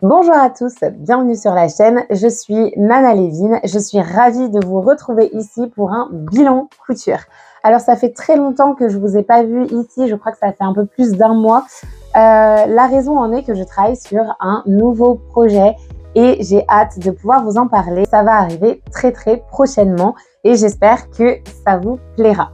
Bonjour à tous, bienvenue sur la chaîne, je suis Nana Lévin, je suis ravie de vous retrouver ici pour un bilan couture. Alors ça fait très longtemps que je vous ai pas vu ici, je crois que ça fait un peu plus d'un mois. La raison en est que je travaille sur un nouveau projet et j'ai hâte de pouvoir vous en parler. Ça va arriver très prochainement et j'espère que ça vous plaira.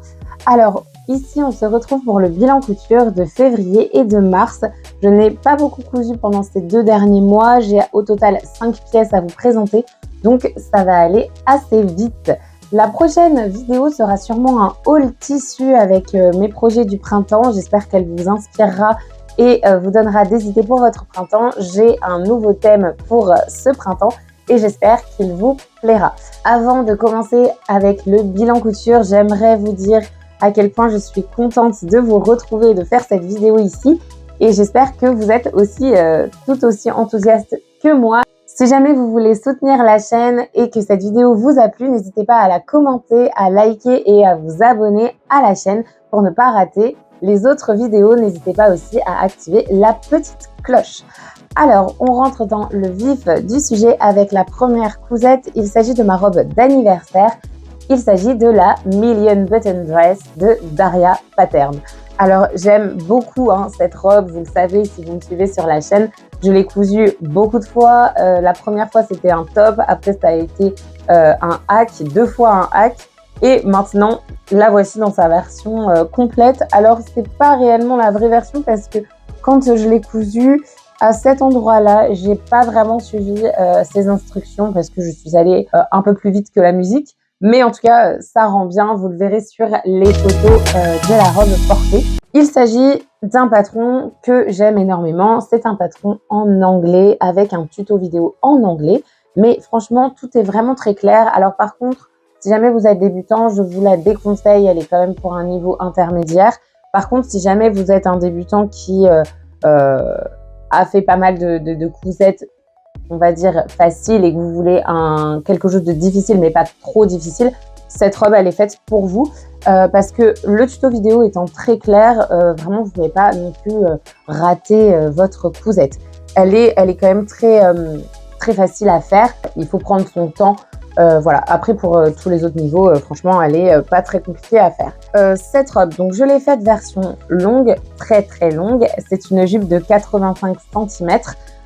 Alors ici on se retrouve pour le bilan couture de février et de mars. Je n'ai pas beaucoup cousu pendant ces 2 derniers mois. J'ai au total 5 pièces à vous présenter, donc ça va aller assez vite. La prochaine vidéo sera sûrement un haul tissu avec mes projets du printemps. J'espère qu'elle vous inspirera et vous donnera des idées pour votre printemps. J'ai un nouveau thème pour ce printemps et j'espère qu'il vous plaira. Avant de commencer avec le bilan couture, j'aimerais vous dire à quel point je suis contente de vous retrouver et de faire cette vidéo ici. Et j'espère que vous êtes aussi tout aussi enthousiaste que moi. Si jamais vous voulez soutenir la chaîne et que cette vidéo vous a plu, n'hésitez pas à la commenter, à liker et à vous abonner à la chaîne pour ne pas rater les autres vidéos. N'hésitez pas aussi à activer la petite cloche. Alors, on rentre dans le vif du sujet avec la première cousette. Il s'agit de ma robe d'anniversaire. Il s'agit de la Million Button Dress de Daria Pattern. Alors, j'aime beaucoup cette robe, vous le savez si vous me suivez sur la chaîne. Je l'ai cousue beaucoup de fois. La première fois, c'était un top. Après, ça a été un hack, 2 fois un hack. Et maintenant, la voici dans sa version complète. Alors, c'est pas réellement la vraie version parce que quand je l'ai cousue, à cet endroit-là, j'ai pas vraiment suivi ces instructions parce que je suis allée un peu plus vite que la musique. Mais en tout cas, ça rend bien, vous le verrez sur les photos de la robe portée. Il s'agit d'un patron que j'aime énormément. C'est un patron en anglais avec un tuto vidéo en anglais. Mais franchement, tout est vraiment très clair. Alors par contre, si jamais vous êtes débutant, je vous la déconseille. Elle est quand même pour un niveau intermédiaire. Par contre, si jamais vous êtes un débutant qui a fait pas mal de cousettes, on va dire facile, et que vous voulez quelque chose de difficile mais pas trop difficile, cette robe elle est faite pour vous parce que le tuto vidéo étant très clair, vraiment vous ne pouvez pas non plus rater votre cousette. Elle est quand même très facile à faire, il faut prendre son temps. Voilà. Après pour tous les autres niveaux, franchement elle est pas très compliquée à faire. Cette robe, donc je l'ai faite version longue, très longue. C'est une jupe de 85 cm.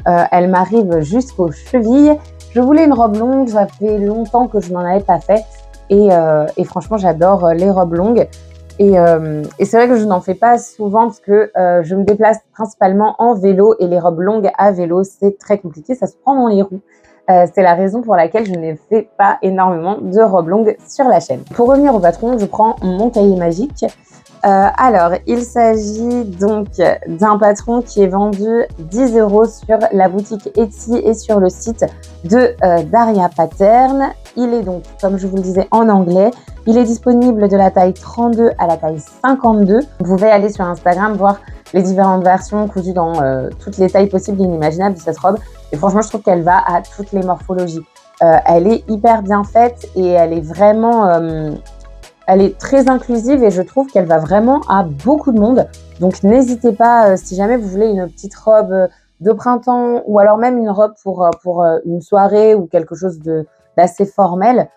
Elle m'arrive jusqu'aux chevilles. Je voulais une robe longue, ça fait longtemps que je n'en avais pas fait et franchement j'adore les robes longues et c'est vrai que je n'en fais pas souvent parce que je me déplace principalement en vélo et les robes longues à vélo c'est très compliqué, ça se prend dans les roues. C'est la raison pour laquelle je ne fais pas énormément de robes longues sur la chaîne. Pour revenir au patron, je prends mon cahier magique. Alors, il s'agit donc d'un patron qui est vendu 10 € sur la boutique Etsy et sur le site de Daria Pattern. Il est donc, comme je vous le disais, en anglais. Il est disponible de la taille 32 à la taille 52. Vous pouvez aller sur Instagram voir les différentes versions cousues dans toutes les tailles possibles et inimaginables de cette robe. Et franchement, je trouve qu'elle va à toutes les morphologies. Elle est hyper bien faite et elle est vraiment... elle est très inclusive et je trouve qu'elle va vraiment à beaucoup de monde. Donc n'hésitez pas, si jamais vous voulez une petite robe de printemps ou alors même une robe pour une soirée ou quelque chose d'assez formel,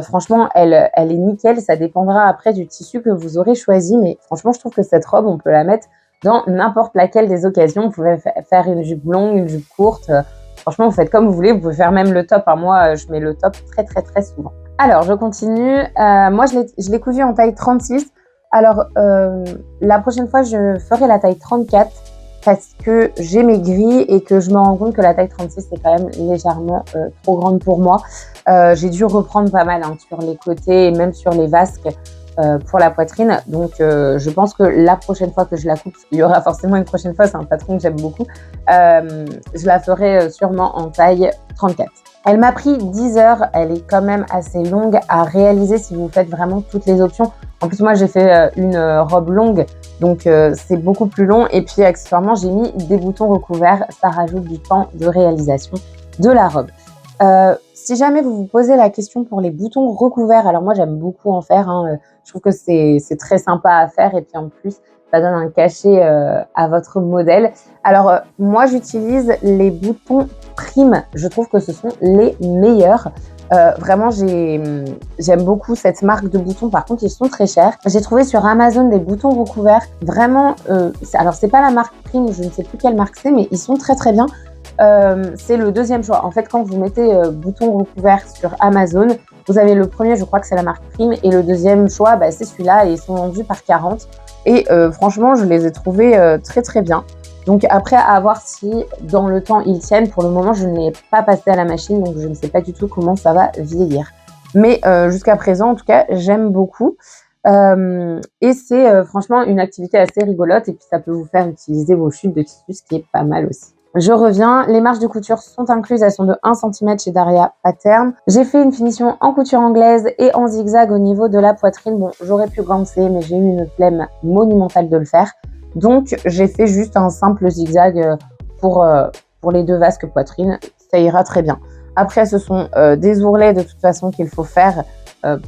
franchement, elle est nickel. Ça dépendra après du tissu que vous aurez choisi. Mais franchement, je trouve que cette robe, on peut la mettre dans n'importe laquelle des occasions. Vous pouvez faire une jupe longue, une jupe courte. Franchement, vous faites comme vous voulez. Vous pouvez faire même le top. Moi, je mets le top très souvent. Alors, je continue. Moi, je l'ai cousu en taille 36. Alors, la prochaine fois, je ferai la taille 34 parce que j'ai maigri et que je me rends compte que la taille 36, c'est quand même légèrement trop grande pour moi. J'ai dû reprendre pas mal sur les côtés et même sur les vasques pour la poitrine. Donc, je pense que la prochaine fois que je la coupe, parce qu'il y aura forcément une prochaine fois, c'est un patron que j'aime beaucoup, je la ferai sûrement en taille 34. Elle m'a pris 10 heures, elle est quand même assez longue à réaliser si vous faites vraiment toutes les options. En plus, moi, j'ai fait une robe longue, donc c'est beaucoup plus long. Et puis, accessoirement, j'ai mis des boutons recouverts, ça rajoute du temps de réalisation de la robe. Si jamais vous vous posez la question pour les boutons recouverts, alors moi j'aime beaucoup en faire, hein, je trouve que c'est très sympa à faire et puis en plus ça donne un cachet à votre modèle. Alors moi j'utilise les boutons Prime, je trouve que ce sont les meilleurs. Vraiment j'aime beaucoup cette marque de boutons, par contre ils sont très chers. J'ai trouvé sur Amazon des boutons recouverts, vraiment, alors c'est pas la marque Prime, je ne sais plus quelle marque c'est, mais ils sont très très bien. C'est le deuxième choix. En fait, quand vous mettez bouton recouvert sur Amazon, vous avez le premier, je crois que c'est la marque Prime, et le deuxième choix, c'est celui-là, et ils sont vendus par 40. Et franchement, je les ai trouvés très très bien. Donc après, à voir si dans le temps ils tiennent. Pour le moment, je ne l'ai pas passé à la machine, donc je ne sais pas du tout comment ça va vieillir. Mais jusqu'à présent, en tout cas, j'aime beaucoup. Et c'est franchement une activité assez rigolote, et puis ça peut vous faire utiliser vos chutes de tissu, ce qui est pas mal aussi. Je reviens, les marges de couture sont incluses, elles sont de 1 cm chez Daria Pattern. J'ai fait une finition en couture anglaise et en zigzag au niveau de la poitrine. Bon, j'aurais pu gancer, mais j'ai eu une flemme monumentale de le faire. Donc, j'ai fait juste un simple zigzag pour les deux vasques poitrine. Ça ira très bien. Après, ce sont des ourlets de toute façon qu'il faut faire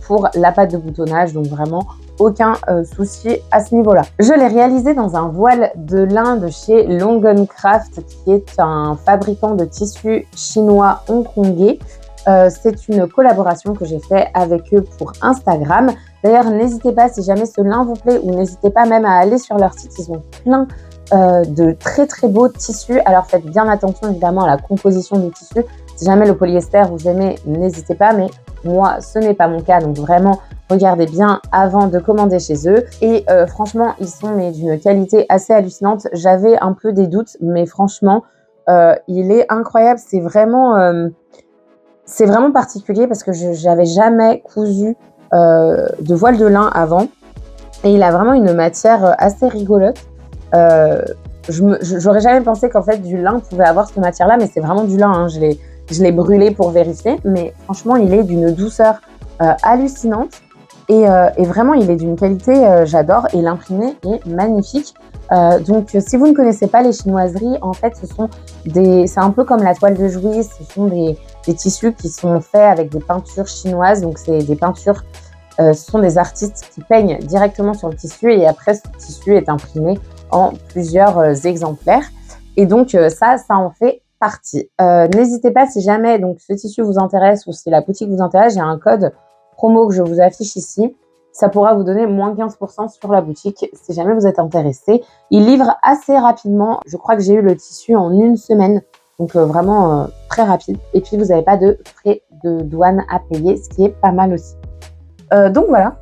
pour la patte de boutonnage. Donc, vraiment, aucun souci à ce niveau-là. Je l'ai réalisé dans un voile de lin de chez Longencraft, qui est un fabricant de tissus chinois hongkongais. C'est une collaboration que j'ai fait avec eux pour Instagram. D'ailleurs, n'hésitez pas, si jamais ce lin vous plaît, ou n'hésitez pas même à aller sur leur site, ils ont plein de très très beaux tissus. Alors faites bien attention évidemment à la composition du tissu. Si jamais le polyester vous aimez, n'hésitez pas, mais moi ce n'est pas mon cas, donc vraiment regardez bien avant de commander chez eux. Et franchement, ils sont d'une qualité assez hallucinante. J'avais un peu des doutes, mais franchement, il est incroyable. C'est vraiment particulier parce que j'avais jamais cousu de voile de lin avant. Et il a vraiment une matière assez rigolote. J'aurais jamais pensé qu'en fait du lin pouvait avoir cette matière-là, mais c'est vraiment du lin, hein. Je l'ai brûlé pour vérifier, mais franchement, il est d'une douceur hallucinante. Et vraiment, il est d'une qualité, j'adore, et l'imprimé est magnifique. Donc, si vous ne connaissez pas les chinoiseries, en fait, c'est un peu comme la toile de Jouy, ce sont des tissus qui sont faits avec des peintures chinoises. Donc, c'est des peintures, ce sont des artistes qui peignent directement sur le tissu, et après, ce tissu est imprimé en plusieurs exemplaires. Et donc, ça en fait partie. N'hésitez pas, si jamais donc ce tissu vous intéresse ou si la boutique vous intéresse, j'ai un code promo que je vous affiche ici. Ça pourra vous donner moins 15% sur la boutique si jamais vous êtes intéressé. Il livre assez rapidement. Je crois que j'ai eu le tissu en 1 semaine. Donc vraiment très rapide. Et puis vous n'avez pas de frais de douane à payer, ce qui est pas mal aussi. Donc voilà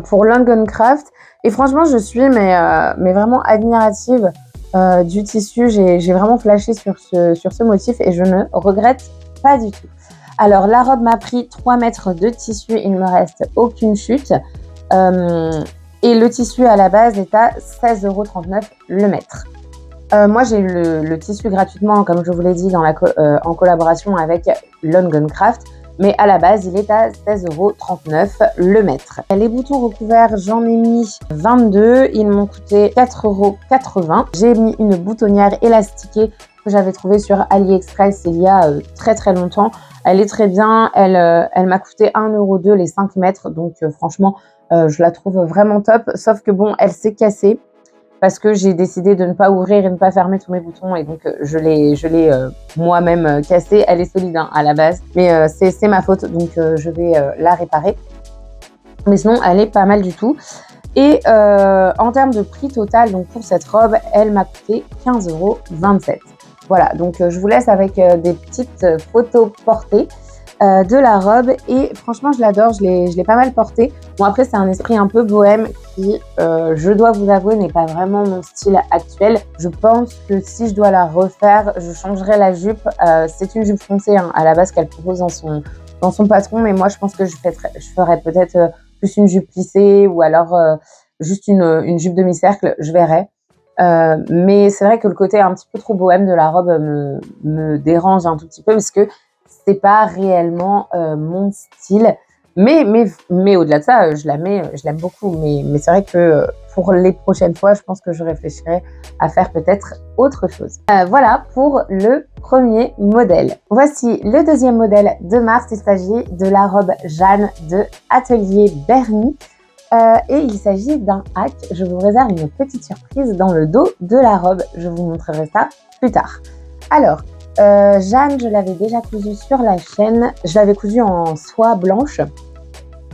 pour Longencraft. Et franchement, je suis mais vraiment admirative du tissu. J'ai vraiment flashé sur ce motif et je ne regrette pas du tout. Alors, la robe m'a pris 3 mètres de tissu, il ne me reste aucune chute. Et le tissu à la base est à 16,39 € le mètre. Moi, j'ai eu le tissu gratuitement, comme je vous l'ai dit, en collaboration avec Longencraft. Mais à la base, il est à 16,39 € le mètre. Les boutons recouverts, j'en ai mis 22. Ils m'ont coûté 4,80 €. J'ai mis une boutonnière élastiquée que j'avais trouvée sur AliExpress il y a très très longtemps. Elle est très bien. Elle m'a coûté 1,02 € les 5 mètres. Donc franchement, je la trouve vraiment top. Sauf que bon, elle s'est cassée parce que j'ai décidé de ne pas ouvrir et ne pas fermer tous mes boutons, et donc je l'ai moi-même cassée. Elle est solide à la base, mais c'est ma faute, donc je vais la réparer. Mais sinon, elle est pas mal du tout. Et en termes de prix total, donc pour cette robe, elle m'a coûté 15,27 €. Voilà, donc je vous laisse avec des petites photos portées de la robe, et franchement je l'adore, je l'ai pas mal portée. Bon, après c'est un esprit un peu bohème qui, je dois vous avouer, n'est pas vraiment mon style actuel. Je pense que si je dois la refaire, je changerai la jupe. C'est une jupe foncée à la base qu'elle propose dans son patron, mais moi je pense que je ferais peut-être plus une jupe plissée, ou alors juste une jupe demi-cercle, je verrai. Mais c'est vrai que le côté un petit peu trop bohème de la robe me dérange un tout petit peu, parce que c'est pas réellement mon style. Mais au-delà de ça, je l'aime beaucoup. Mais c'est vrai que pour les prochaines fois, je pense que je réfléchirai à faire peut-être autre chose. Voilà pour le premier modèle. Voici le deuxième modèle de Mars. Il s'agit de la robe Jeanne de Atelier Berny. Et il s'agit d'un hack. Je vous réserve une petite surprise dans le dos de la robe. Je vous montrerai ça plus tard. Alors, Jeanne, je l'avais déjà cousue sur la chaîne. Je l'avais cousue en soie blanche.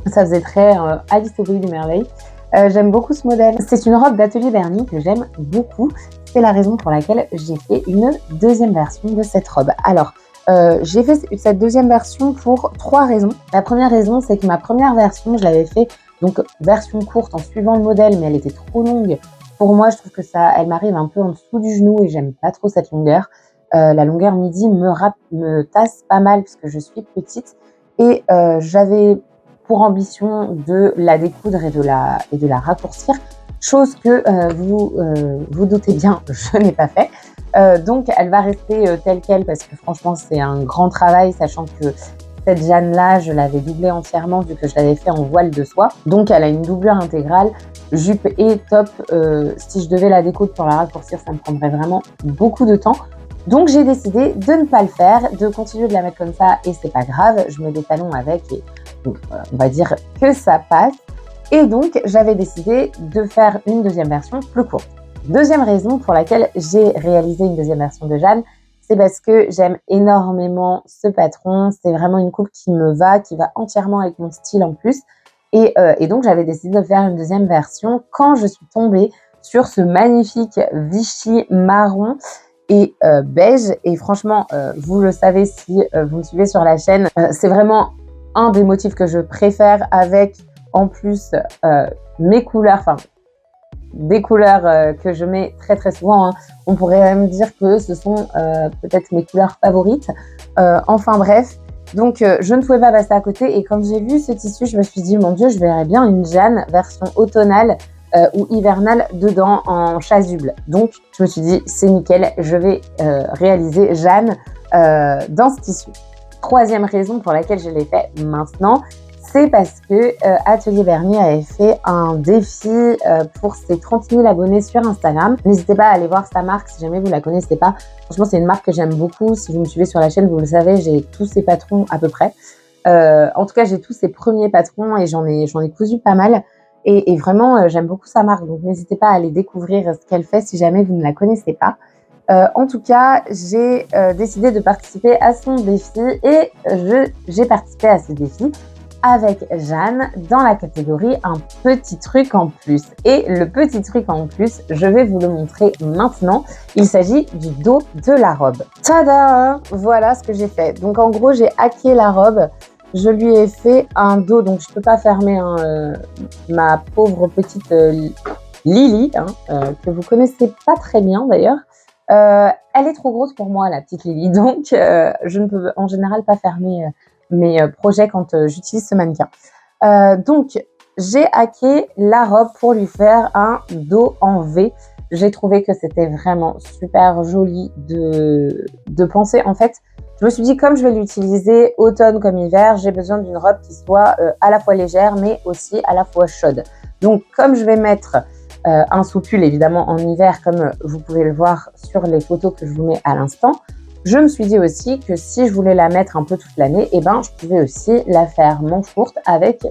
Ça faisait très Alice au pays des merveilles. J'aime beaucoup ce modèle. C'est une robe d'Atelier Berny que j'aime beaucoup. C'est la raison pour laquelle j'ai fait une deuxième version de cette robe. Alors, j'ai fait cette deuxième version pour 3 raisons. La première raison, c'est que ma première version, je l'avais fait donc version courte en suivant le modèle, mais elle était trop longue. Pour moi, je trouve que elle m'arrive un peu en dessous du genou et j'aime pas trop cette longueur. La longueur midi me tasse pas mal parce que je suis petite et j'avais pour ambition de la découdre et de la raccourcir, chose que vous doutez bien, je n'ai pas fait. Donc elle va rester telle quelle parce que franchement c'est un grand travail, sachant que cette Jeanne-là, je l'avais doublée entièrement vu que je l'avais fait en voile de soie. Donc elle a une doublure intégrale, jupe et top. Si je devais la découdre pour la raccourcir, ça me prendrait vraiment beaucoup de temps. Donc j'ai décidé de ne pas le faire, de continuer de la mettre comme ça et c'est pas grave, je mets des talons avec et donc, on va dire que ça passe. Et donc j'avais décidé de faire une deuxième version plus courte. Deuxième raison pour laquelle j'ai réalisé une deuxième version de Jeanne, c'est parce que j'aime énormément ce patron. C'est vraiment une coupe qui me va, qui va entièrement avec mon style en plus. Et donc j'avais décidé de faire une deuxième version quand je suis tombée sur ce magnifique Vichy marron et beige. Et franchement, vous le savez si vous me suivez sur la chaîne, c'est vraiment un des motifs que je préfère avec en plus mes couleurs, enfin des couleurs que je mets très très souvent. Hein. On pourrait même dire que ce sont peut-être mes couleurs favorites. Enfin bref, donc je ne pouvais pas passer à côté et quand j'ai vu ce tissu, je me suis dit mon Dieu, je verrais bien une Jeanne version automnale ou hivernale dedans en chasuble. Donc je me suis dit c'est nickel, je vais réaliser Jeanne dans ce tissu. Troisième raison pour laquelle je l'ai fait maintenant, c'est parce que Atelier Berny avait fait un défi pour ses 30 000 abonnés sur Instagram. N'hésitez pas à aller voir sa marque si jamais vous la connaissez pas. Franchement, c'est une marque que j'aime beaucoup. Si vous me suivez sur la chaîne, vous le savez, j'ai tous ses patrons à peu près. En tout cas, j'ai tous ses premiers patrons et j'en ai cousu pas mal. Et vraiment, j'aime beaucoup sa marque. Donc, n'hésitez pas à aller découvrir ce qu'elle fait si jamais vous ne la connaissez pas. En tout cas, j'ai décidé de participer à son défi et j'ai participé à ce défi avec Jeanne dans la catégorie un petit truc en plus. Et le petit truc en plus, je vais vous le montrer maintenant. Il s'agit du dos de la robe. Tada! Voilà ce que j'ai fait. Donc en gros, j'ai hacké la robe. Je lui ai fait un dos, donc je peux pas fermer ma pauvre petite Lily, que vous connaissez pas très bien d'ailleurs. Elle est trop grosse pour moi, la petite Lily, donc je ne peux en général pas fermer mes projets quand j'utilise ce mannequin. Donc, j'ai hacké la robe pour lui faire un dos en V. J'ai trouvé que c'était vraiment super joli de penser. En fait, je me suis dit, comme je vais l'utiliser automne comme hiver, j'ai besoin d'une robe qui soit à la fois légère, mais aussi à la fois chaude. Donc, comme je vais mettre un sous-pull, évidemment, en hiver, comme vous pouvez le voir sur les photos que je vous mets à l'instant, je me suis dit aussi que si je voulais la mettre un peu toute l'année, eh ben, je pouvais aussi la faire manche courte avec,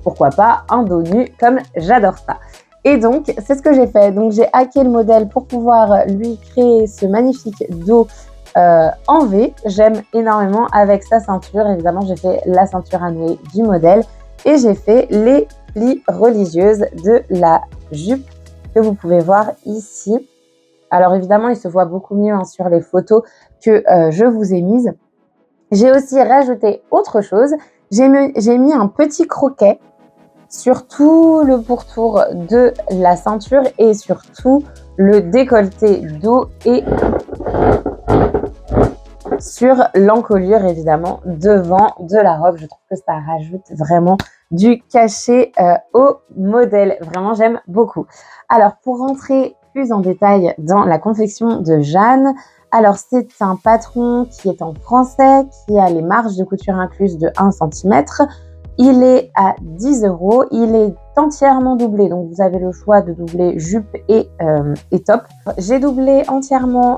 pourquoi pas, un dos nu, comme j'adore ça. Et donc, c'est ce que j'ai fait. Donc, j'ai hacké le modèle pour pouvoir lui créer ce magnifique dos en V. J'aime énormément avec sa ceinture. Évidemment, j'ai fait la ceinture à nouer du modèle et j'ai fait les plis religieuses de la jupe que vous pouvez voir ici. Alors évidemment, il se voit beaucoup mieux sur les photos que je vous ai mises. J'ai aussi rajouté autre chose. J'ai mis un petit croquet sur tout le pourtour de la ceinture et surtout le décolleté dos et sur l'encolure évidemment devant de la robe. Je trouve que ça rajoute vraiment du cachet au modèle. Vraiment, j'aime beaucoup. Alors, pour rentrer plus en détail dans la confection de Jeanne, alors c'est un patron qui est en français, qui a les marges de couture incluses de 1 cm. il est à 10 €. Il est entièrement doublé, donc vous avez le choix de doubler jupe et top. J'ai doublé entièrement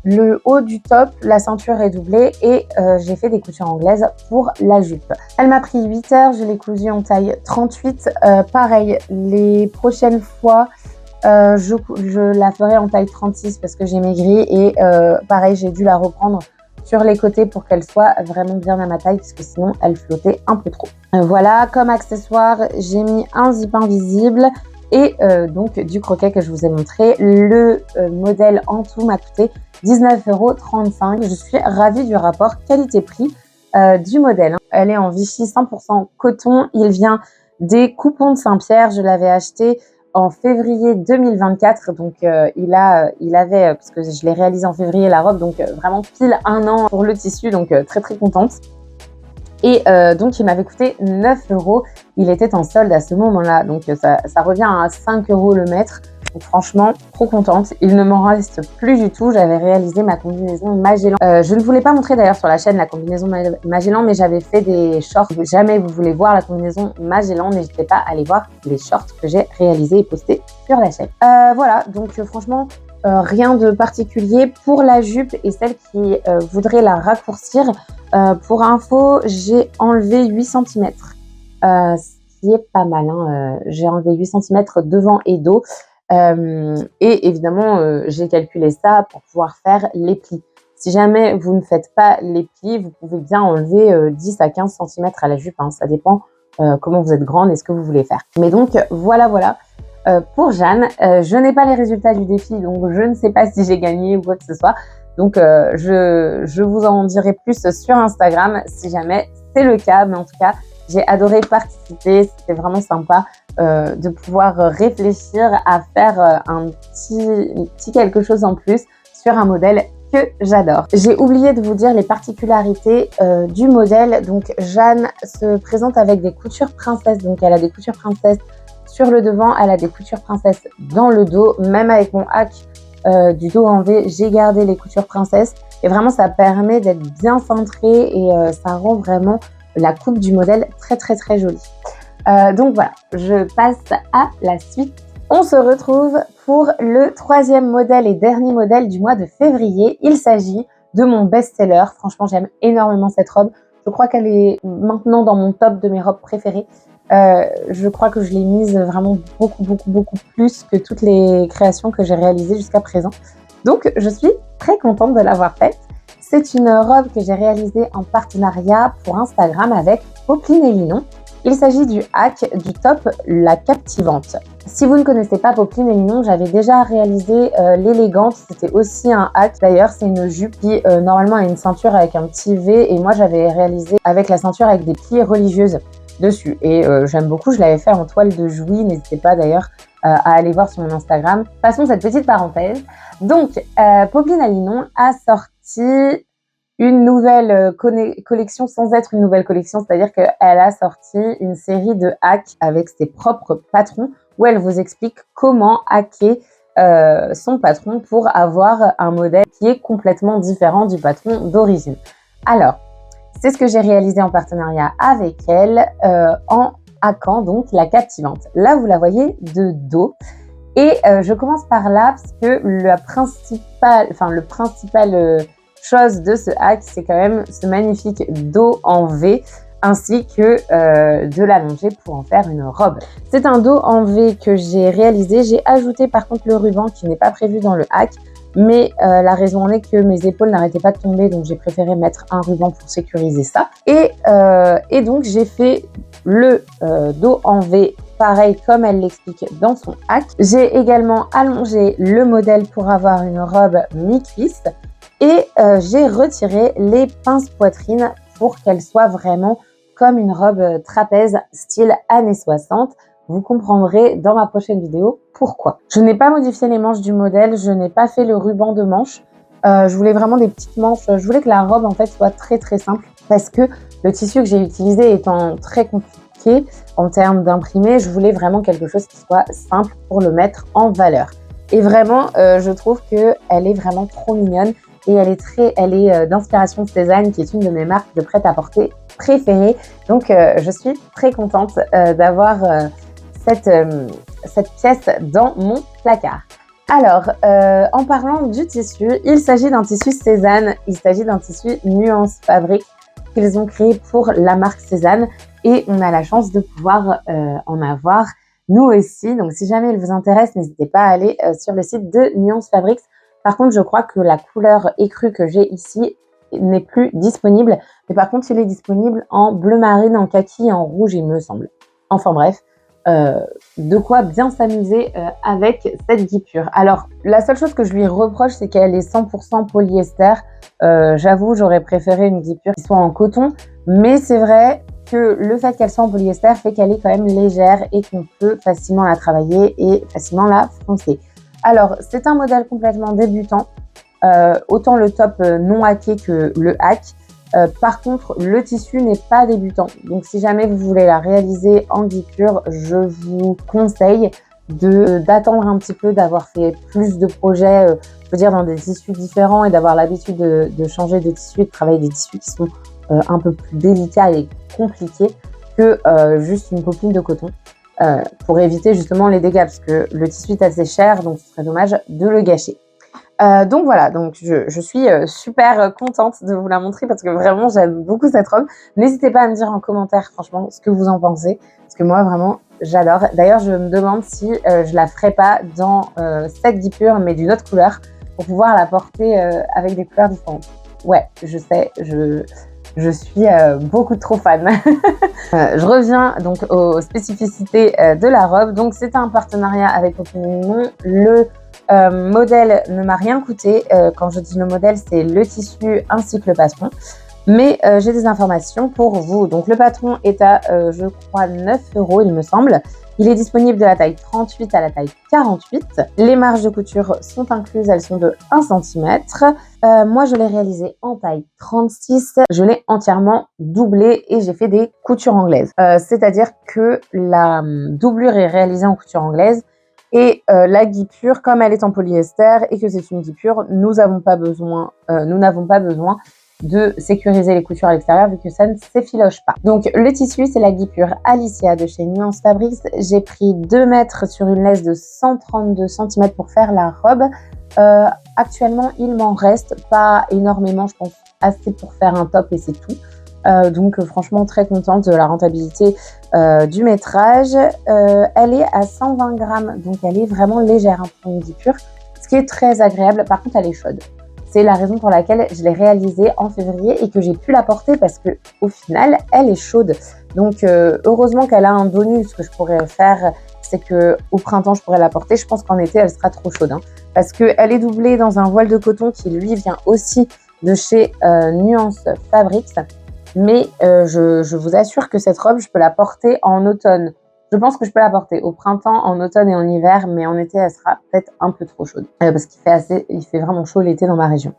le haut du top, la ceinture est doublée et j'ai fait des coutures anglaises pour la jupe. Elle m'a pris 8 heures, je l'ai cousue en taille 38. Pareil, les prochaines fois, je la ferai en taille 36 parce que j'ai maigri et pareil, j'ai dû la reprendre sur les côtés pour qu'elle soit vraiment bien à ma taille parce que sinon elle flottait un peu trop. Voilà, comme accessoire, j'ai mis un zip invisible et donc du croquet que je vous ai montré. Le modèle en tout m'a coûté 19,35 €. Je suis ravie du rapport qualité-prix du modèle. Elle est en Vichy 100% coton. Il vient des coupons de Saint-Pierre. Je l'avais acheté en février 2024, donc il avait, parce que je l'ai réalisé en février la robe, donc vraiment pile 1 an pour le tissu, donc très très contente. Et donc il m'avait coûté 9 €. Il était en solde à ce moment-là, donc ça revient à 5 € le mètre. Donc franchement, trop contente. Il ne m'en reste plus du tout. J'avais réalisé ma combinaison Magellan. Je ne voulais pas montrer d'ailleurs sur la chaîne la combinaison Magellan, mais j'avais fait des shorts. Si jamais vous voulez voir la combinaison Magellan, n'hésitez pas à aller voir les shorts que j'ai réalisés et postés sur la chaîne. Voilà, donc franchement, rien de particulier. Pour la jupe et celle qui voudrait la raccourcir, pour info, j'ai enlevé 8 cm. Ce qui est pas mal, hein. J'ai enlevé 8 cm devant et dos. Et évidemment, j'ai calculé ça pour pouvoir faire les plis. Si jamais vous ne faites pas les plis, vous pouvez bien enlever 10 à 15 cm à la jupe, hein. Ça dépend comment vous êtes grande et ce que vous voulez faire. Mais donc, voilà. Pour Jeanne, je n'ai pas les résultats du défi, donc je ne sais pas si j'ai gagné ou quoi que ce soit. Donc, je vous en dirai plus sur Instagram si jamais c'est le cas. Mais en tout cas, j'ai adoré participer. C'était vraiment sympa de pouvoir réfléchir à faire un petit quelque chose en plus sur un modèle que j'adore. J'ai oublié de vous dire les particularités du modèle. Donc, Jeanne se présente avec des coutures princesses. Donc, elle a des coutures princesses sur le devant, elle a des coutures princesses dans le dos. Même avec mon hack du dos en V, j'ai gardé les coutures princesses. Et vraiment, ça permet d'être bien cintré et ça rend vraiment la coupe du modèle très très très jolie. Donc voilà, je passe à la suite. On se retrouve pour le 3e modèle et dernier modèle du mois de février. Il s'agit de mon best-seller. Franchement, j'aime énormément cette robe. Je crois qu'elle est maintenant dans mon top de mes robes préférées. Je crois que je l'ai mise vraiment beaucoup plus que toutes les créations que j'ai réalisées jusqu'à présent. Donc, je suis très contente de l'avoir faite. C'est une robe que j'ai réalisée en partenariat pour Instagram avec Popeline et Linon. Il s'agit du hack du top La Captivante. Si vous ne connaissez pas Popeline et Linon, j'avais déjà réalisé l'élégante. C'était aussi un hack. D'ailleurs, c'est une jupe qui normalement a une ceinture avec un petit V et moi j'avais réalisé avec la ceinture avec des plis religieuses dessus. Et j'aime beaucoup, je l'avais fait en toile de Jouy. N'hésitez pas d'ailleurs à aller voir sur mon Instagram. Passons cette petite parenthèse. Donc, Popeline et Linon a sorti une nouvelle collection sans être une nouvelle collection, c'est-à-dire qu'elle a sorti une série de hacks avec ses propres patrons où elle vous explique comment hacker son patron pour avoir un modèle qui est complètement différent du patron d'origine. Alors, c'est ce que j'ai réalisé en partenariat avec elle en hackant donc La Captivante. Là, vous la voyez de dos. Et je commence par là parce que le principal chose de ce hack, c'est quand même ce magnifique dos en V ainsi que de l'allonger pour en faire une robe. C'est un dos en V que j'ai réalisé. J'ai ajouté par contre le ruban qui n'est pas prévu dans le hack, mais la raison en est que mes épaules n'arrêtaient pas de tomber, donc j'ai préféré mettre un ruban pour sécuriser ça. Et donc j'ai fait le dos en V pareil comme elle l'explique dans son hack. J'ai également allongé le modèle pour avoir une robe mi-cuisse et j'ai retiré les pinces poitrine pour qu'elle soit vraiment comme une robe trapèze style années 60. Vous comprendrez dans ma prochaine vidéo pourquoi. Je n'ai pas modifié les manches du modèle, je n'ai pas fait le ruban de manches. Je voulais vraiment des petites manches. Je voulais que la robe en fait soit très très simple parce que le tissu que j'ai utilisé étant très compliqué en termes d'imprimé, je voulais vraiment quelque chose qui soit simple pour le mettre en valeur. Et vraiment, je trouve qu'elle est vraiment trop mignonne et elle est d'inspiration Cézanne qui est une de mes marques de prêt-à-porter préférés. Donc, je suis très contente d'avoir cette pièce dans mon placard. Alors, en parlant du tissu, il s'agit d'un tissu Cézanne. Il s'agit d'un tissu Nuance Fabrics qu'ils ont créé pour la marque Cézanne. Et on a la chance de pouvoir en avoir nous aussi. Donc, si jamais il vous intéresse, n'hésitez pas à aller sur le site de Nuance Fabrics. Par contre, je crois que la couleur écrue que j'ai ici n'est plus disponible. Mais par contre, il est disponible en bleu marine, en kaki et en rouge, il me semble. Enfin bref, de quoi bien s'amuser avec cette guipure. Alors, la seule chose que je lui reproche, c'est qu'elle est 100% polyester. J'avoue, j'aurais préféré une guipure qui soit en coton. Mais c'est vrai que le fait qu'elle soit en polyester fait qu'elle est quand même légère et qu'on peut facilement la travailler et facilement la froncer. Alors, c'est un modèle complètement débutant, autant le top non hacké que le hack. Par contre, le tissu n'est pas débutant. Donc, si jamais vous voulez la réaliser en guipure, je vous conseille d'attendre un petit peu, d'avoir fait plus de projets, je veux dire, dans des tissus différents et d'avoir l'habitude de changer de tissu et de travailler des tissus qui sont un peu plus délicats et compliqués que juste une popeline de coton. Pour éviter justement les dégâts, parce que le tissu est assez cher, donc ce serait dommage de le gâcher. Donc voilà, donc je suis super contente de vous la montrer parce que vraiment j'aime beaucoup cette robe. N'hésitez pas à me dire en commentaire franchement ce que vous en pensez, parce que moi vraiment j'adore. D'ailleurs je me demande si je la ferai pas dans cette guipure mais d'une autre couleur pour pouvoir la porter avec des couleurs différentes. Ouais, je sais, je suis beaucoup trop fan. Je reviens donc aux spécificités de la robe. Donc c'est un partenariat avec Opinion. Le modèle ne m'a rien coûté. Quand je dis le modèle, c'est le tissu ainsi que le patron. Mais j'ai des informations pour vous. Donc le patron est à, je crois, 9 € il me semble. Il est disponible de la taille 38 à la taille 48. Les marges de couture sont incluses, elles sont de 1 cm. Moi, je l'ai réalisé en taille 36. Je l'ai entièrement doublé et j'ai fait des coutures anglaises. C'est-à-dire que la doublure est réalisée en couture anglaise et la guipure, comme elle est en polyester et que c'est une guipure, nous n'avons pas besoin de sécuriser les coutures à l'extérieur vu que ça ne s'effiloche pas. Donc le tissu, c'est la guipure Alicia de chez Nuance Fabrics. J'ai pris 2 mètres sur une laisse de 132 cm pour faire la robe. Actuellement, il m'en reste pas énormément, je pense assez pour faire un top et c'est tout. Donc franchement très contente de la rentabilité du métrage. Elle est à 120 grammes, donc elle est vraiment légère pour une guipure, ce qui est très agréable. Par contre, elle est chaude. C'est la raison pour laquelle je l'ai réalisée en février et que j'ai pu la porter parce que au final, elle est chaude. Donc heureusement qu'elle a un bonus que je pourrais faire, c'est que au printemps, je pourrais la porter. Je pense qu'en été, elle sera trop chaude parce qu'elle est doublée dans un voile de coton qui lui vient aussi de chez Nuance Fabrics. Mais je vous assure que cette robe, je peux la porter en automne. Je pense que je peux la porter au printemps, en automne et en hiver, mais en été, elle sera peut-être un peu trop chaude parce il fait vraiment chaud l'été dans ma région.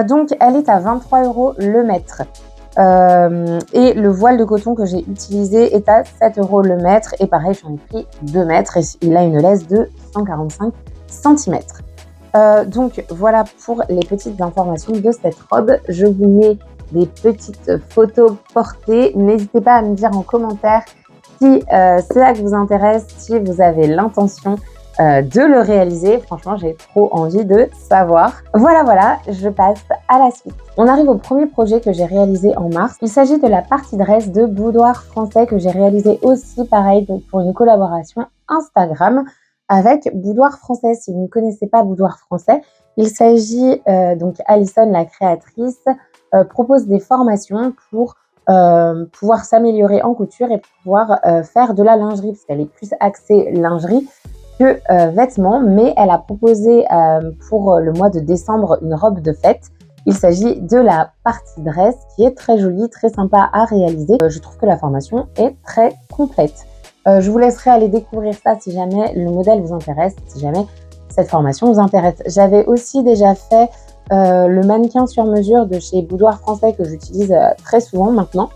Donc, elle est à 23 € le mètre. Et le voile de coton que j'ai utilisé est à 7 € le mètre. Et pareil, j'en ai pris 2 mètres et il a une laisse de 145 cm. Donc, voilà pour les petites informations de cette robe. Je vous mets des petites photos portées. N'hésitez pas à me dire en commentaire si cela vous intéresse, si vous avez l'intention de le réaliser. Franchement, j'ai trop envie de savoir. Voilà, je passe à la suite. On arrive au premier projet que j'ai réalisé en mars. Il s'agit de la partie dress de Boudoir Français que j'ai réalisé aussi, pareil, pour une collaboration Instagram avec Boudoir Français. Si vous ne connaissez pas Boudoir Français, il s'agit donc Alison, la créatrice, propose des formations pour pouvoir s'améliorer en couture et pouvoir faire de la lingerie, parce qu'elle est plus axée lingerie que vêtements, mais elle a proposé pour le mois de décembre une robe de fête. Il s'agit de la partie dress qui est très jolie, très sympa à réaliser. Je trouve que la formation est très complète. Je vous laisserai aller découvrir ça si jamais le modèle vous intéresse, si jamais cette formation vous intéresse. J'avais aussi déjà fait le mannequin sur mesure de chez Boudoir Français que j'utilise très souvent maintenant.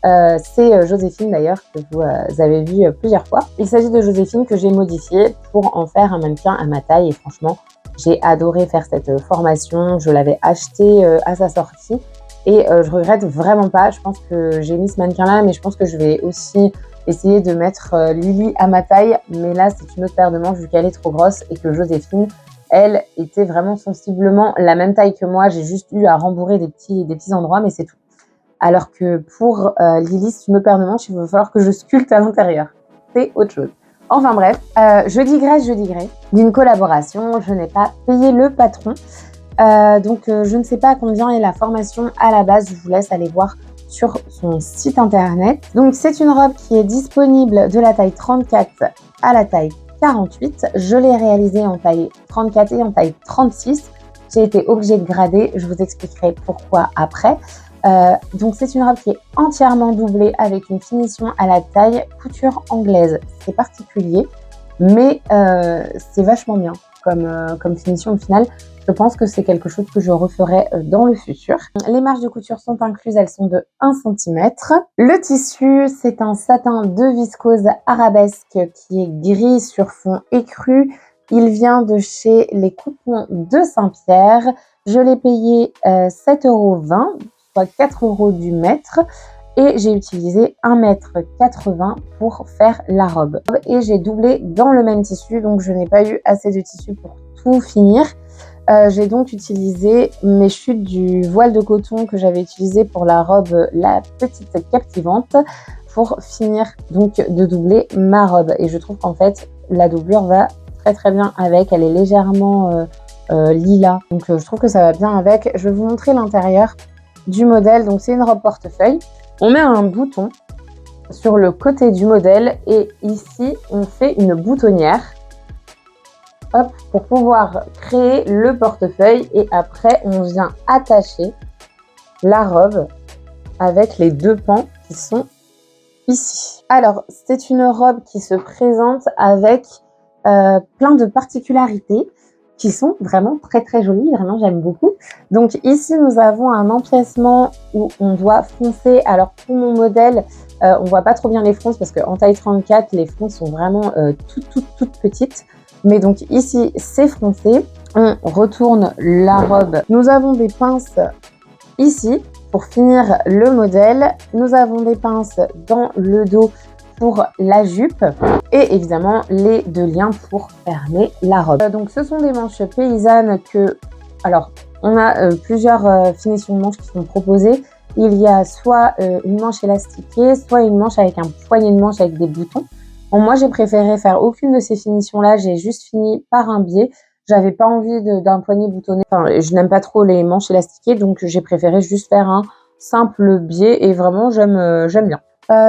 C'est Joséphine d'ailleurs que vous avez vu plusieurs fois. Il s'agit de Joséphine que j'ai modifié pour en faire un mannequin à ma taille et franchement j'ai adoré faire cette formation. Je l'avais acheté à sa sortie Et je regrette vraiment pas. Je pense que j'ai mis ce mannequin-là, mais je pense que je vais aussi essayer de mettre Lily à ma taille. Mais là, c'est une autre paire de manches vu qu'elle est trop grosse et que Joséphine, elle, était vraiment sensiblement la même taille que moi. J'ai juste eu à rembourrer des petits endroits, mais c'est tout. Alors que pour Lily, c'est une autre paire de manches, il va falloir que je sculpte à l'intérieur. C'est autre chose. Enfin bref, je digresse d'une collaboration. Je n'ai pas payé le patron. Donc je ne sais pas combien est la formation à la base. Je vous laisse aller voir sur son site internet. Donc c'est une robe qui est disponible de la taille 34 à la taille 48. Je l'ai réalisée en taille 34 et en taille 36. J'ai été obligée de grader. Je vous expliquerai pourquoi après. Donc c'est une robe qui est entièrement doublée avec une finition à la taille couture anglaise. C'est particulier, mais c'est vachement bien comme finition au final. Je pense que c'est quelque chose que je referai dans le futur. Les marges de couture sont incluses, elles sont de 1 cm. Le tissu, c'est un satin de viscose arabesque qui est gris sur fond écru. Il vient de chez Les Coupons de Saint-Pierre. Je l'ai payé 7,20 €, soit 4 € du mètre. Et j'ai utilisé 1,80 m pour faire la robe. Et j'ai doublé dans le même tissu, donc je n'ai pas eu assez de tissu pour tout finir. J'ai donc utilisé mes chutes du voile de coton que j'avais utilisé pour la robe La Petite Captivante pour finir donc de doubler ma robe. Et je trouve qu'en fait, la doublure va très très bien avec. Elle est légèrement lilas, donc je trouve que ça va bien avec. Je vais vous montrer l'intérieur du modèle. Donc c'est une robe portefeuille. On met un bouton sur le côté du modèle et ici, on fait une boutonnière. Hop, pour pouvoir créer le portefeuille et après on vient attacher la robe avec les deux pans qui sont ici. Alors c'est une robe qui se présente avec plein de particularités qui sont vraiment très très jolies, vraiment j'aime beaucoup. Donc ici nous avons un empiècement où on doit froncer. Alors pour mon modèle, on voit pas trop bien les fronces parce qu'en taille 34 les fronces sont vraiment toutes petites. Mais donc ici, c'est froncé. On retourne la robe. Nous avons des pinces ici pour finir le modèle. Nous avons des pinces dans le dos pour la jupe. Et évidemment, les deux liens pour fermer la robe. Donc ce sont des manches paysannes que... Alors, on a plusieurs finitions de manches qui sont proposées. Il y a soit une manche élastiquée, soit une manche avec un poignet de manche avec des boutons. Bon, moi, j'ai préféré faire aucune de ces finitions-là. J'ai juste fini par un biais. J'avais pas envie d'un poignet boutonné. Enfin, je n'aime pas trop les manches élastiquées, donc j'ai préféré juste faire un simple biais et vraiment, j'aime bien.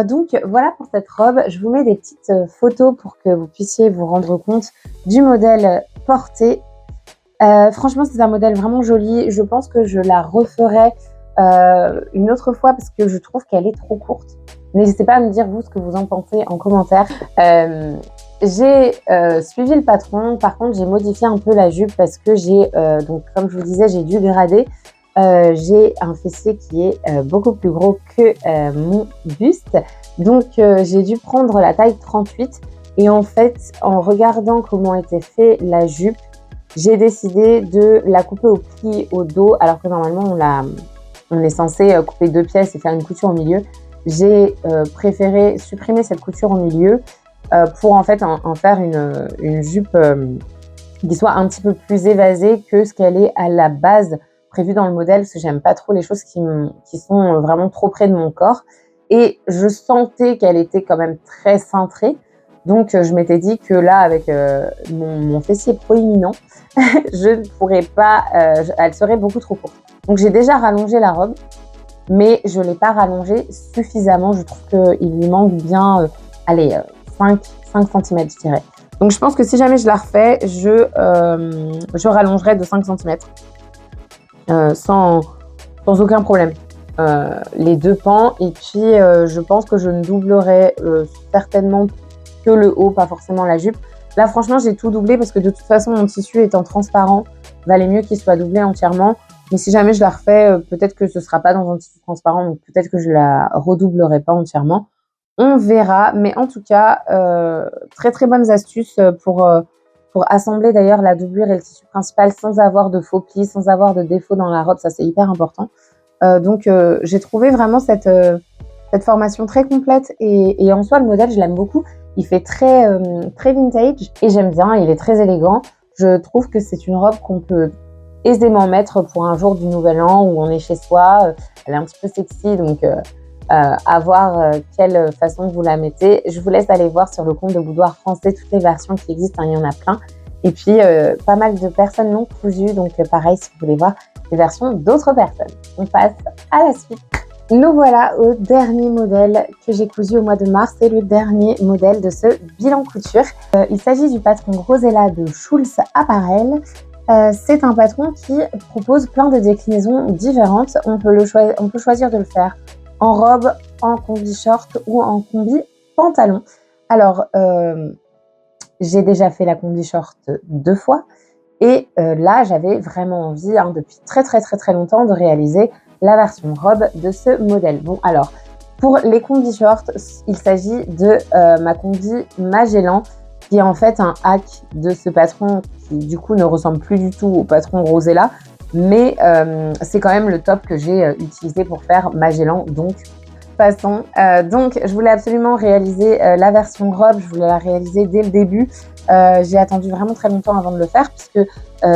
Donc, voilà pour cette robe. Je vous mets des petites photos pour que vous puissiez vous rendre compte du modèle porté. Franchement, c'est un modèle vraiment joli. Je pense que je la referai une autre fois parce que je trouve qu'elle est trop courte. N'hésitez pas à me dire vous ce que vous en pensez en commentaire. J'ai suivi le patron. Par contre, j'ai modifié un peu la jupe parce que donc comme je vous disais, j'ai dû grader. J'ai un fessier qui est beaucoup plus gros que mon buste. Donc, j'ai dû prendre la taille 38. Et en fait, en regardant comment était fait la jupe, j'ai décidé de la couper au pli au dos, alors que normalement, on est censé couper deux pièces et faire une couture au milieu. J'ai préféré supprimer cette couture au milieu pour en fait en faire une jupe qui soit un petit peu plus évasée que ce qu'elle est à la base prévue dans le modèle, parce que j'aime pas trop les choses qui sont vraiment trop près de mon corps. Et je sentais qu'elle était quand même très cintrée. Donc je m'étais dit que là, avec mon fessier proéminent, je ne pourrais pas, elle serait beaucoup trop courte. Donc j'ai déjà rallongé la robe, mais je ne l'ai pas rallongée suffisamment. Je trouve qu'il lui manque bien, 5 cm, je dirais. Donc je pense que si jamais je la refais, je rallongerai de 5 cm sans aucun problème. Les deux pans. Et puis je pense que je ne doublerai certainement que le haut, pas forcément la jupe. Là franchement j'ai tout doublé parce que de toute façon mon tissu étant transparent, valait mieux qu'il soit doublé entièrement. Mais si jamais je la refais, peut-être que ce ne sera pas dans un tissu transparent, donc peut-être que je la redoublerai pas entièrement. On verra, mais en tout cas, très très bonnes astuces pour assembler d'ailleurs la doublure et le tissu principal sans avoir de faux plis, sans avoir de défauts dans la robe. Ça c'est hyper important. Donc j'ai trouvé vraiment cette formation très complète et en soi, le modèle, je l'aime beaucoup. Il fait très vintage et j'aime bien, il est très élégant. Je trouve que c'est une robe qu'on peut aisément mettre pour un jour du Nouvel An où on est chez soi. Elle est un petit peu sexy, donc à voir quelle façon vous la mettez. Je vous laisse aller voir sur le compte de Boudoir Français toutes les versions qui existent, hein, il y en a plein. Et puis, pas mal de personnes l'ont cousu, donc pareil, si vous voulez voir les versions d'autres personnes. On passe à la suite. Nous voilà au dernier modèle que j'ai cousu au mois de mars. C'est le dernier modèle de ce bilan couture. Il s'agit du patron Rosella de Schulz Apparel. C'est un patron qui propose plein de déclinaisons différentes. On peut choisir de le faire en robe, en combi short ou en combi pantalon. Alors, j'ai déjà fait la combi short 2 fois et là, j'avais vraiment envie, depuis très longtemps, de réaliser la version robe de ce modèle. Bon, alors, pour les combi shorts, il s'agit de ma combi Magellan, qui est en fait un hack de ce patron qui, du coup, ne ressemble plus du tout au patron Rosella, mais c'est quand même le top que j'ai utilisé pour faire Magellan, donc passons. Donc, je voulais absolument réaliser la version robe, je voulais la réaliser dès le début. J'ai attendu vraiment très longtemps avant de le faire puisque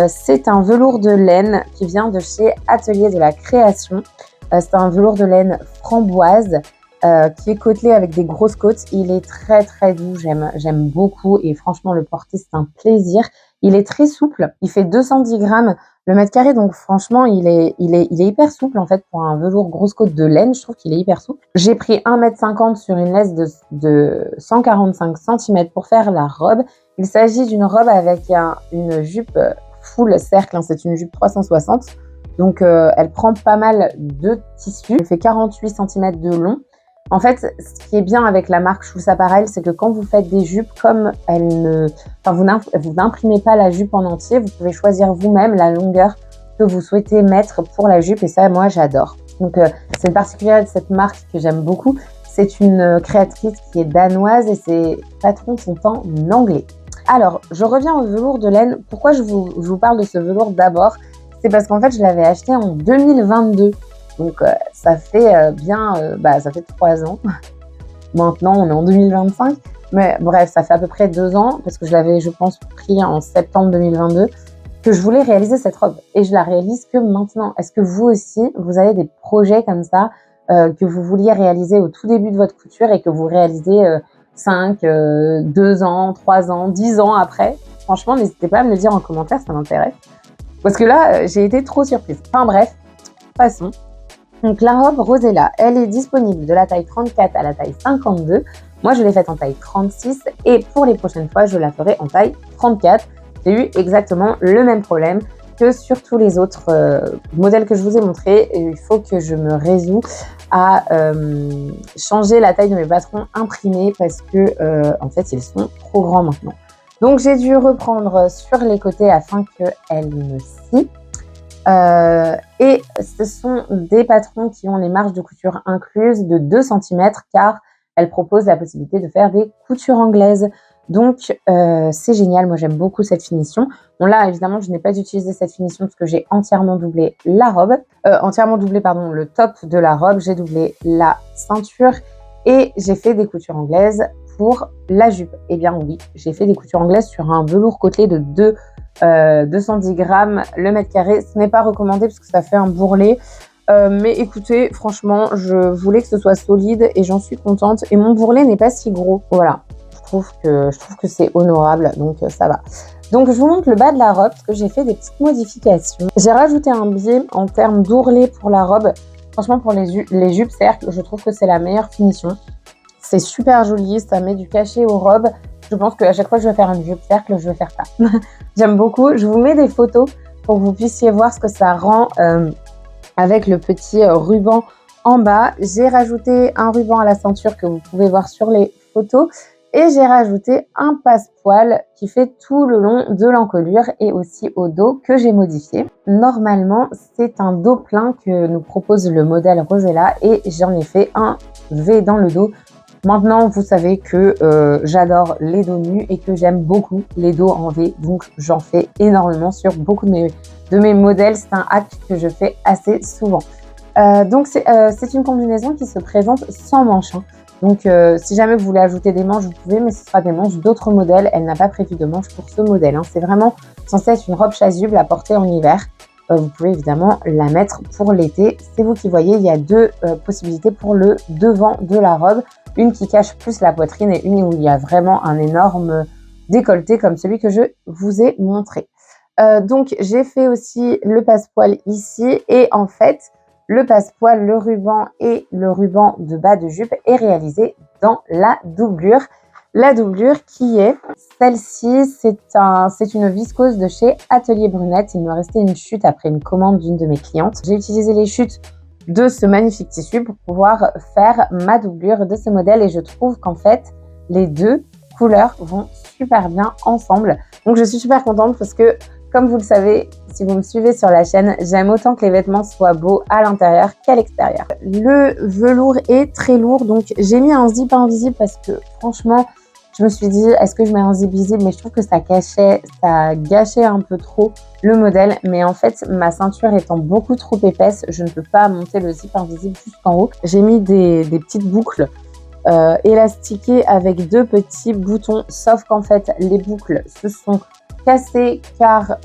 c'est un velours de laine qui vient de chez Atelier de la Création. C'est un velours de laine framboise qui est côtelé avec des grosses côtes. Il est très doux, j'aime beaucoup et franchement le porter c'est un plaisir. Il est très souple, il fait 210 grammes le mètre carré, donc franchement il est hyper souple en fait pour un velours grosse côte de laine, je trouve qu'il est hyper souple. J'ai pris 1,50 m sur une laisse de 145 cm pour faire la robe. Il s'agit d'une robe avec une jupe full cercle, c'est une jupe 360, donc elle prend pas mal de tissu, elle fait 48 cm de long. En fait, ce qui est bien avec la marque Schulz Apparel, c'est que quand vous faites des jupes, comme vous n'imprimez pas la jupe en entier, vous pouvez choisir vous-même la longueur que vous souhaitez mettre pour la jupe et ça, moi, j'adore. Donc, c'est une particularité de cette marque que j'aime beaucoup. C'est une créatrice qui est danoise et ses patrons sont en anglais. Alors, je reviens au velours de laine. Pourquoi je vous parle de ce velours d'abord? C'est parce qu'en fait, je l'avais acheté en 2022. Donc, ça fait ça fait 3 ans. Maintenant, on est en 2025. Mais bref, ça fait à peu près 2 ans, parce que je l'avais, je pense, pris en septembre 2022, que je voulais réaliser cette robe. Et je la réalise que maintenant. Est-ce que vous aussi, vous avez des projets comme ça, que vous vouliez réaliser au tout début de votre couture et que vous réalisez 5, 2 ans, 3 ans, 10 ans après? Franchement, n'hésitez pas à me le dire en commentaire, ça m'intéresse. Parce que là, j'ai été trop surprise. Enfin bref, passons. Donc la robe Rosella, elle est disponible de la taille 34 à la taille 52. Moi, je l'ai faite en taille 36 et pour les prochaines fois, je la ferai en taille 34. J'ai eu exactement le même problème que sur tous les autres modèles que je vous ai montrés. Et il faut que je me résous à changer la taille de mes patrons imprimés parce que en fait, ils sont trop grands maintenant. Donc, j'ai dû reprendre sur les côtés afin qu'elle me scie. Et ce sont des patrons qui ont les marges de couture incluses de 2 cm car elles proposent la possibilité de faire des coutures anglaises. Donc, c'est génial. Moi, j'aime beaucoup cette finition. Bon, là, évidemment, je n'ai pas utilisé cette finition parce que j'ai entièrement doublé la robe. Le top de la robe. J'ai doublé la ceinture et j'ai fait des coutures anglaises pour la jupe. Eh bien, oui, j'ai fait des coutures anglaises sur un velours côtelé de 210 grammes le mètre carré. Ce n'est pas recommandé parce que ça fait un bourrelet. Mais écoutez, franchement, je voulais que ce soit solide et j'en suis contente. Et mon bourrelet n'est pas si gros. Voilà. Je trouve que c'est honorable, donc ça va. Donc, je vous montre le bas de la robe parce que j'ai fait des petites modifications. J'ai rajouté un biais en termes d'ourlet pour la robe. Franchement, pour les jupes cercles, je trouve que c'est la meilleure finition. C'est super joli, ça met du cachet aux robes. Je pense qu'à chaque fois que je vais faire une jupe cercle, je vais faire ça. J'aime beaucoup. Je vous mets des photos pour que vous puissiez voir ce que ça rend avec le petit ruban en bas. J'ai rajouté un ruban à la ceinture que vous pouvez voir sur les photos. Et j'ai rajouté un passe-poil qui fait tout le long de l'encolure et aussi au dos que j'ai modifié. Normalement, c'est un dos plein que nous propose le modèle Rosella et j'en ai fait un V dans le dos. Maintenant, vous savez que j'adore les dos nus et que j'aime beaucoup les dos en V. Donc, j'en fais énormément sur beaucoup de mes modèles. C'est un hack que je fais assez souvent. Donc c'est une combinaison qui se présente sans manches, hein. Donc si jamais vous voulez ajouter des manches, vous pouvez, mais ce sera des manches d'autres modèles. Elle n'a pas prévu de manches pour ce modèle, hein. C'est vraiment censé être une robe chasuble à porter en hiver. Vous pouvez évidemment la mettre pour l'été. C'est vous qui voyez, il y a deux possibilités pour le devant de la robe. Une qui cache plus la poitrine et une où il y a vraiment un énorme décolleté comme celui que je vous ai montré. Donc j'ai fait aussi le passepoil ici et en fait le passepoil, le ruban et le ruban de bas de jupe est réalisé dans la doublure. La doublure qui est celle-ci, c'est une viscose de chez Atelier Brunette. Il me restait une chute après une commande d'une de mes clientes. J'ai utilisé les chutes de ce magnifique tissu pour pouvoir faire ma doublure de ce modèle et je trouve qu'en fait les deux couleurs vont super bien ensemble. Donc je suis super contente parce que comme vous le savez, si vous me suivez sur la chaîne, j'aime autant que les vêtements soient beaux à l'intérieur qu'à l'extérieur. Le velours est très lourd, donc j'ai mis un zip invisible parce que franchement, je me suis dit, est-ce que je mets un zip visible? Mais je trouve que ça gâchait un peu trop le modèle. Mais en fait, ma ceinture étant beaucoup trop épaisse, je ne peux pas monter le zip invisible jusqu'en haut. J'ai mis des petites boucles élastiquées avec deux petits boutons, sauf qu'en fait, les boucles se sont cassées car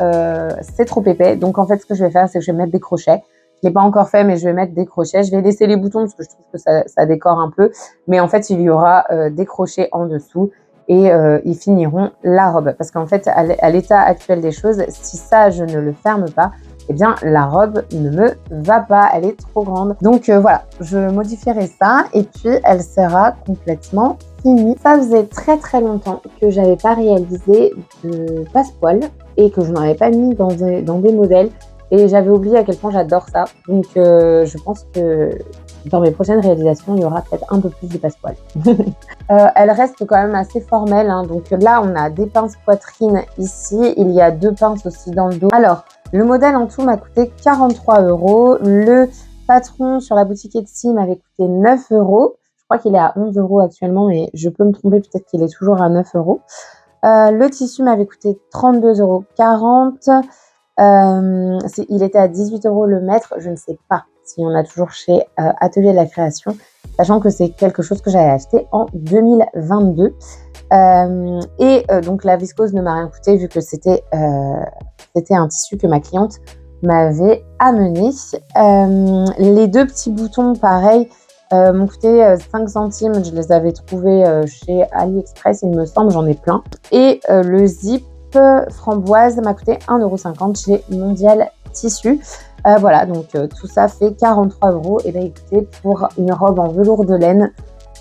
c'est trop épais. Donc en fait, ce que je vais faire, c'est que je vais mettre des crochets. Je ne l'ai pas encore fait, mais je vais mettre des crochets. Je vais laisser les boutons parce que je trouve que ça décore un peu. Mais en fait, il y aura des crochets en dessous et ils finiront la robe. Parce qu'en fait, à l'état actuel des choses, si ça, je ne le ferme pas, eh bien, la robe ne me va pas. Elle est trop grande. Donc voilà, je modifierai ça et puis elle sera complètement finie. Ça faisait très très longtemps que j'avais pas réalisé de passepoil et que je n'en avais pas mis dans des modèles. Et j'avais oublié à quel point j'adore ça. Donc, je pense que dans mes prochaines réalisations, il y aura peut-être un peu plus de passepoil. Elle reste quand même assez formelle, hein. Donc là, on a des pinces poitrine ici. Il y a deux pinces aussi dans le dos. Alors, le modèle en tout m'a coûté 43 €. Le patron sur la boutique Etsy m'avait coûté 9 €. Je crois qu'il est à 11 € actuellement, mais je peux me tromper. Peut-être qu'il est toujours à 9 €. Le tissu m'avait coûté 32,40 €. Il était à 18 € le mètre. Je ne sais pas s'il y en a toujours chez Atelier de la Création, sachant que c'est quelque chose que j'avais acheté en 2022. Donc la viscose ne m'a rien coûté vu que c'était un tissu que ma cliente m'avait amené. Les deux petits boutons, pareil, m'ont coûté 5 centimes. Je les avais trouvés chez AliExpress, il me semble, j'en ai plein. Et le zip framboise m'a coûté 1,50 € chez Mondial Tissu. Voilà, donc tout ça fait 43 €. Et bien écoutez, pour une robe en velours de laine,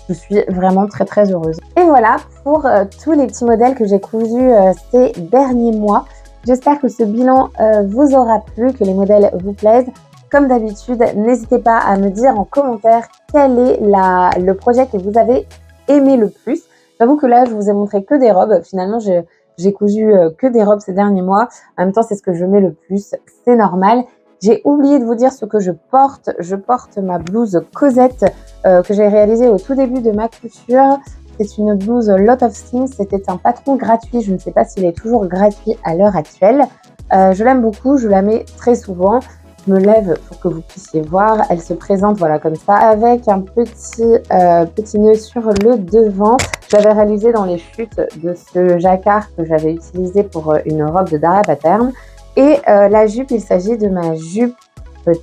je suis vraiment très très heureuse. Et voilà pour tous les petits modèles que j'ai cousus ces derniers mois. J'espère que ce bilan vous aura plu, que les modèles vous plaisent. Comme d'habitude, n'hésitez pas à me dire en commentaire quel est le projet que vous avez aimé le plus. J'avoue que là, je vous ai montré que des robes. Finalement, j'ai cousu que des robes ces derniers mois. En même temps, c'est ce que je mets le plus. C'est normal. J'ai oublié de vous dire ce que je porte. Je porte ma blouse Cosette que j'ai réalisée au tout début de ma couture. C'est une blouse Lot of Things. C'était un patron gratuit. Je ne sais pas s'il est toujours gratuit à l'heure actuelle. Je l'aime beaucoup. Je la mets très souvent. Je me lève pour que vous puissiez voir. Elle se présente voilà comme ça avec un petit nœud sur le devant. Je l'avais réalisé dans les chutes de ce jacquard que j'avais utilisé pour une robe de Daria Pattern. Et la jupe, il s'agit de ma jupe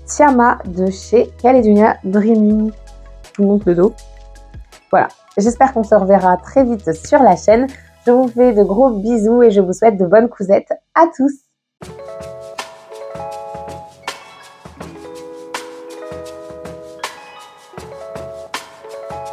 Tiama de chez Caledonia Dreaming. Je vous montre le dos. Voilà. J'espère qu'on se reverra très vite sur la chaîne. Je vous fais de gros bisous et je vous souhaite de bonnes cousettes à tous.